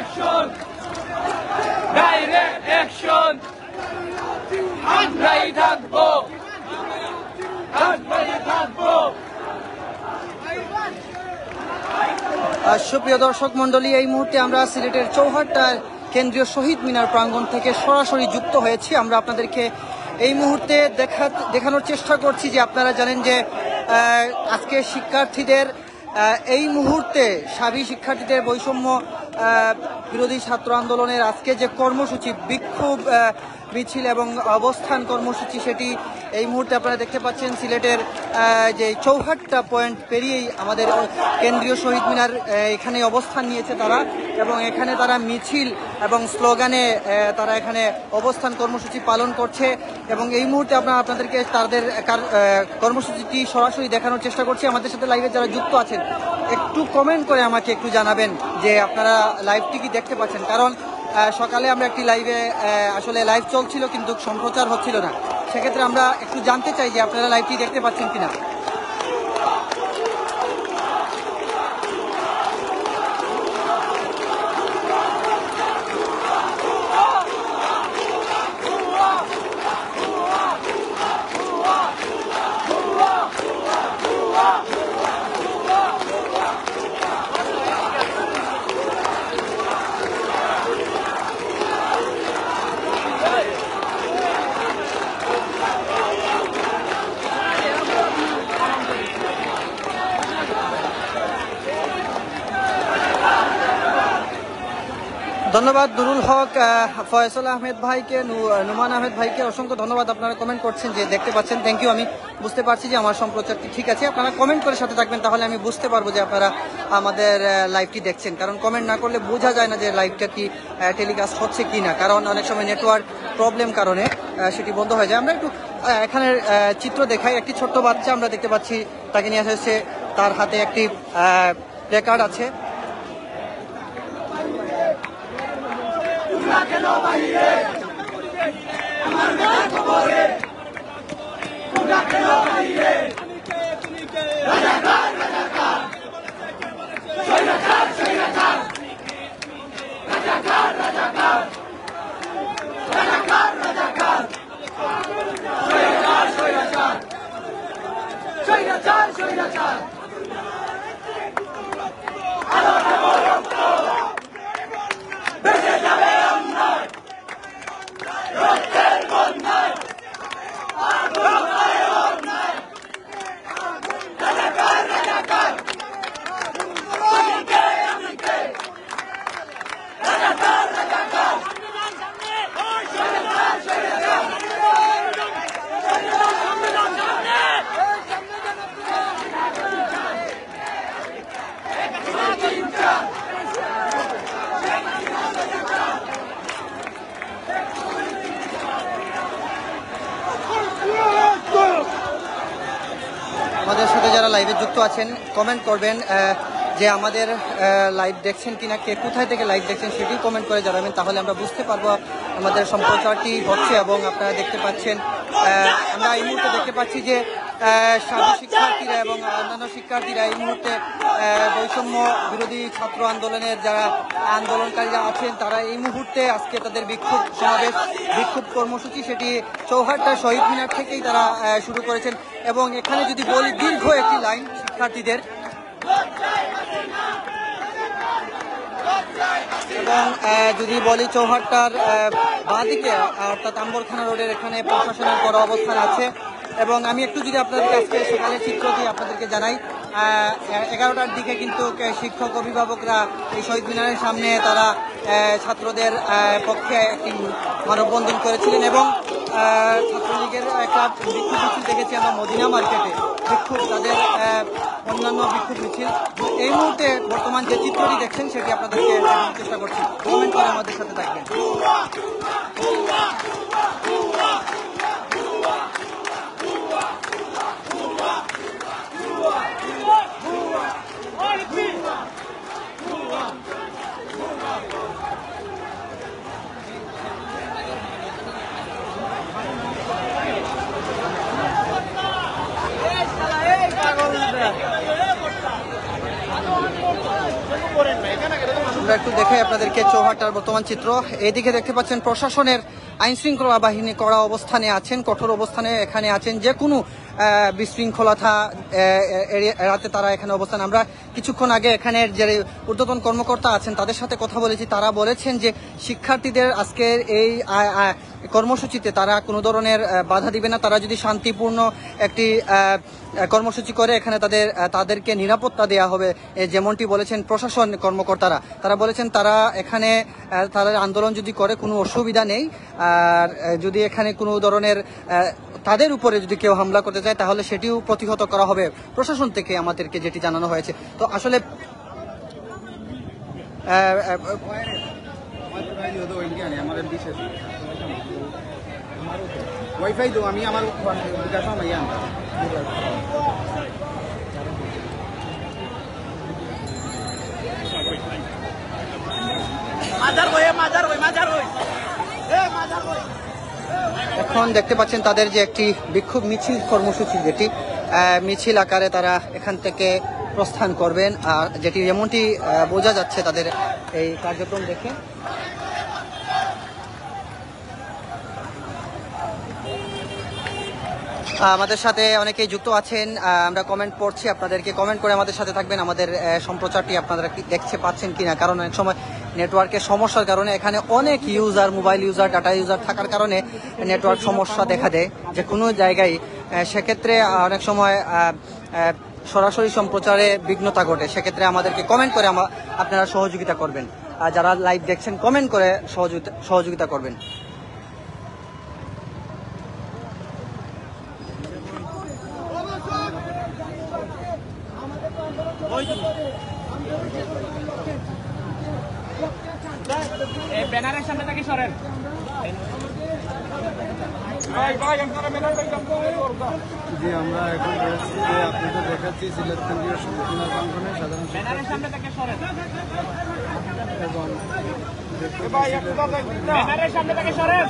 Action, direct action, আমরাই থাকবো, আমরাই থাকবো। সুপ্রিয় দর্শক মন্ডলী, এই মুহূর্তে আমরা সিলেটের চৌহাট্টা কেন্দ্রীয় শহীদ মিনার প্রাঙ্গণ থেকে সরাসরি যুক্ত হয়েছি। আমরা আপনাদেরকে এই মুহূর্তে দেখানোর চেষ্টা করছি যে আপনারা জানেন যে আজকে শিক্ষার্থীদের এই মুহূর্তে সাবি শিক্ষার্থীদের বৈষম্য বিরোধী ছাত্র আন্দোলনের আজকে যে কর্মসূচি, বিক্ষোভ মিছিল এবং অবস্থান কর্মসূচি, সেটি এই মুহূর্তে আপনারা দেখতে পাচ্ছেন সিলেটের যে চৌহাট্টা পয়েন্ট পেরিয়েই আমাদের কেন্দ্রীয় শহীদ মিনার এখানে অবস্থান নিয়েছে তারা, এবং এখানে তারা মিছিল এবং স্লোগানে তারা এখানে অবস্থান কর্মসূচি পালন করছে। এবং এই মুহূর্তে আপনাদেরকে তাদের কর্মসূচিটি সরাসরি দেখানোর চেষ্টা করছি। আমাদের সাথে লাইভে যারা যুক্ত আছেন একটু কমেন্ট করে আমাকে একটু জানাবেন যে আপনারা লাইভটি কি দেখতে পাচ্ছেন, কারণ সকালে আমরা একটি লাইভে আসলে লাইভ চলছিল কিন্তু সম্প্রচার হচ্ছিল না। সেক্ষেত্রে আমরা একটু জানতে চাই যে আপনারা লাইভটি দেখতে পাচ্ছেন কিনা। ধন্যবাদ নুরুল হক, ফয়সাল আহমেদ ভাইকে, নুমান আহমেদ ভাইকে অসংখ্য ধন্যবাদ। আপনারা কমেন্ট করছেন যে দেখতে পাচ্ছেন, থ্যাংক ইউ। আমি বুঝতে পারছি যে আমার সম্প্রচারটি ঠিক আছে। আপনারা কমেন্ট করে সাথে থাকবেন, তাহলে আমি বুঝতে পারবো যে আপনারা আমাদের লাইভটি দেখছেন, কারণ কমেন্ট না করলে বোঝা যায় না যে লাইভটা কি টেলিকাস্ট হচ্ছে কি না, কারণ অনেক সময় নেটওয়ার্ক প্রবলেম কারণে সেটি বন্ধ হয়ে যায়। আমরা একটু এখানের চিত্র দেখাই। একটি ছোট্ট বাচ্চা আমরা দেখতে পাচ্ছি, তাকে নিয়ে আসা হচ্ছে, তার হাতে একটি প্লেকার্ড আছে। আমাদের সাথে যারা লাইভে যুক্ত আছেন কমেন্ট করবেন যে আমাদের লাইভ দেখছেন কিনা, কে কোথায় থেকে লাইভ দেখছেন সেটি কমেন্ট করে জানাবেন, তাহলে আমরা বুঝতে পারবো আমাদের সম্প্রচারটি হচ্ছে। এবং আপনারা দেখতে পাচ্ছেন, আমরা এই মুহূর্তে দেখতে পাচ্ছি যে সাধু শিক্ষার্থীরা এবং অন্যান্য শিক্ষার্থীরা এই মুহূর্তে বৈষম্য বিরোধী ছাত্র আন্দোলনের যারা আন্দোলনকারীরা আছেন, তারা এই মুহূর্তে আজকে তাদের বিক্ষোভ সমাবেশ, বিক্ষোভ কর্মসূচি সেটি চৌহাট্টা শহীদ মিনার থেকেই তারা শুরু করেছেন। এবং এখানে যদি বলি, দীর্ঘ একটি লাইন শিক্ষার্থীদের, এবং যদি বলি চৌহাট্টার বাঁদিকে অর্থাৎ আম্বরখানা রোডের এখানে প্রশাসনের বড় অবস্থান আছে। এবং আমি একটু যদি আপনাদের কাছে সকালের চিত্রটি আপনাদেরকে জানাই, 11টার দিকে কিন্তু শিক্ষক অভিভাবকরা এই শহীদ মিনারের সামনে তারা ছাত্রদের পক্ষে একটি মানববন্ধন করেছিলেন। এবং ছাত্রলীগের একটা বিক্ষোভ মিছিল দেখেছি আমরা মদিনা মার্কেটে, বিক্ষোভ তাদের অন্যান্য বিক্ষোভ মিছিল। এই মুহূর্তে বর্তমান যে চিত্রটি দেখছেন সেটি আপনাদেরকে দেখানোর চেষ্টা করছি। কমেন্ট করে আমাদের সাথে থাকবেন। আমরা আমরা একটু দেখাই আপনাদেরকে চৌহাট্টার বর্তমান চিত্র। এইদিকে দেখতে পাচ্ছেন প্রশাসনের আইন শৃঙ্খলা বাহিনী কড়া অবস্থানে আছেন, কঠোর অবস্থানে এখানে আছেন, যে কোনো বিশৃঙ্খলতা এড়াতে তারা এখানে অবস্থান। আমরা কিছুক্ষণ আগে এখানের যে ঊর্ধ্বতন কর্মকর্তা আছেন তাদের সাথে কথা বলেছি, তারা বলেছেন যে শিক্ষার্থীদের আজকের এই কর্মসূচিতে তারা কোনো ধরনের বাধা দিবে না। তারা যদি শান্তিপূর্ণ একটি কর্মসূচি করে এখানে তাদেরকে নিরাপত্তা দেওয়া হবে, যেমনটি বলেছেন প্রশাসন কর্মকর্তারা। তারা বলেছেন তারা এখানে তাদের আন্দোলন যদি করে কোনো অসুবিধা নেই, আর যদি এখানে কোনো ধরনের তাদের উপরে যদি কেউ হামলা করতে চায় তাহলে সেটিও প্রতিহত করা হবে প্রশাসন থেকে, আমাদেরকে যেটি জানানো হয়েছে। তো আসলে ওয়াইফাই দো আমি আমার দেখাও না ইয়ান এখন দেখতে পাচ্ছেন তাদের যে একটি বিক্ষোভ মিছিল কর্মসূচি, যেটি মিছিল আকারে তারা এখান থেকে প্রস্থান করবেন, আর যেটি যেমনটি বোঝা যাচ্ছে তাদের এই কার্যক্রম দেখে। আমাদের সাথে অনেকেই যুক্ত আছেন, আমরা কমেন্ট পড়ছি, আপনাদেরকে কমেন্ট করে আমাদের সাথে থাকবেন। আমাদের সম্প্রচারটি আপনারা দেখতে পাচ্ছেন কিনা, কারণ অনেক সময় নেটওয়ার্কের সমস্যার কারণে এখানে অনেক user, mobile user, data user থাকার কারণে নেটওয়ার্ক সমস্যা দেখা দেয় যে কোনো জায়গায়। সেক্ষেত্রে অনেক সময় সরাসরি সম্প্রচারে বিঘ্নতা ঘটে। সেক্ষেত্রে আমাদেরকে কমেন্ট করে আপনারা সহযোগিতা করবেন, যারা লাইভ দেখছেন কমেন্ট করে সহযোগিতা করবেন। ব্যানারের সামনে থেকে সরেন। জি আমরা এখন বলছি যে আপনাকে দেখাচ্ছি সিলেট কেন্দ্রীয় শহীদ প্রাঙ্গণে সাধারণ ব্যানারের সামনে থেকে সরেন এবং ব্যানারের সামনে থেকে সরেন।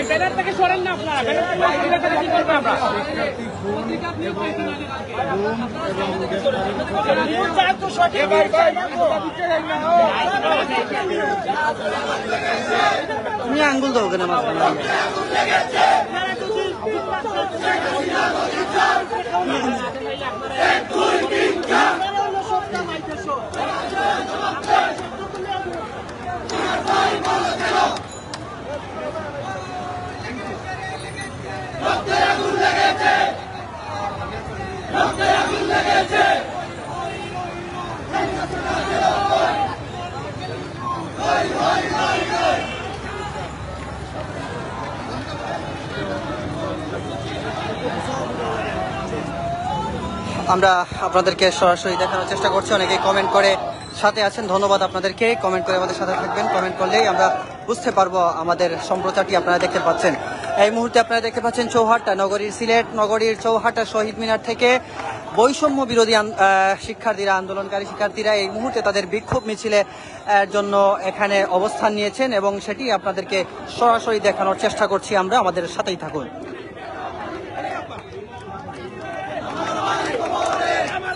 ব্যানার থেকে সরেন না আপনারা, ব্যানার থেকে কি করবো আমরা? তুমি আঙ্গুল দাও কেন আমরা আপনাদেরকে সরাসরি দেখানোর চেষ্টা করছি। অনেকেই কমেন্ট করে সাথে আছেন, ধন্যবাদ আপনাদেরকে। কমেন্ট করে আমাদের সাথে থাকবেন, কমেন্ট করলেই আমরা বুঝতে পারবো আমাদের সম্প্রচারটি আপনারা দেখতে পাচ্ছেন। এই মুহূর্তে আপনারা দেখতে পাচ্ছেন চৌহাট্টা নগরীর, সিলেট নগরীর চৌহাট্টা শহীদ মিনার থেকে বৈষম্য বিরোধী শিক্ষার্থীরা, আন্দোলনকারী শিক্ষার্থীরা এই মুহূর্তে তাদের বিক্ষোভ মিছিলে জন্য এখানে অবস্থান নিয়েছেন এবং সেটি আপনাদেরকে সরাসরি দেখানোর চেষ্টা করছি আমরা। আমাদের সাথেই থাকুন। আমার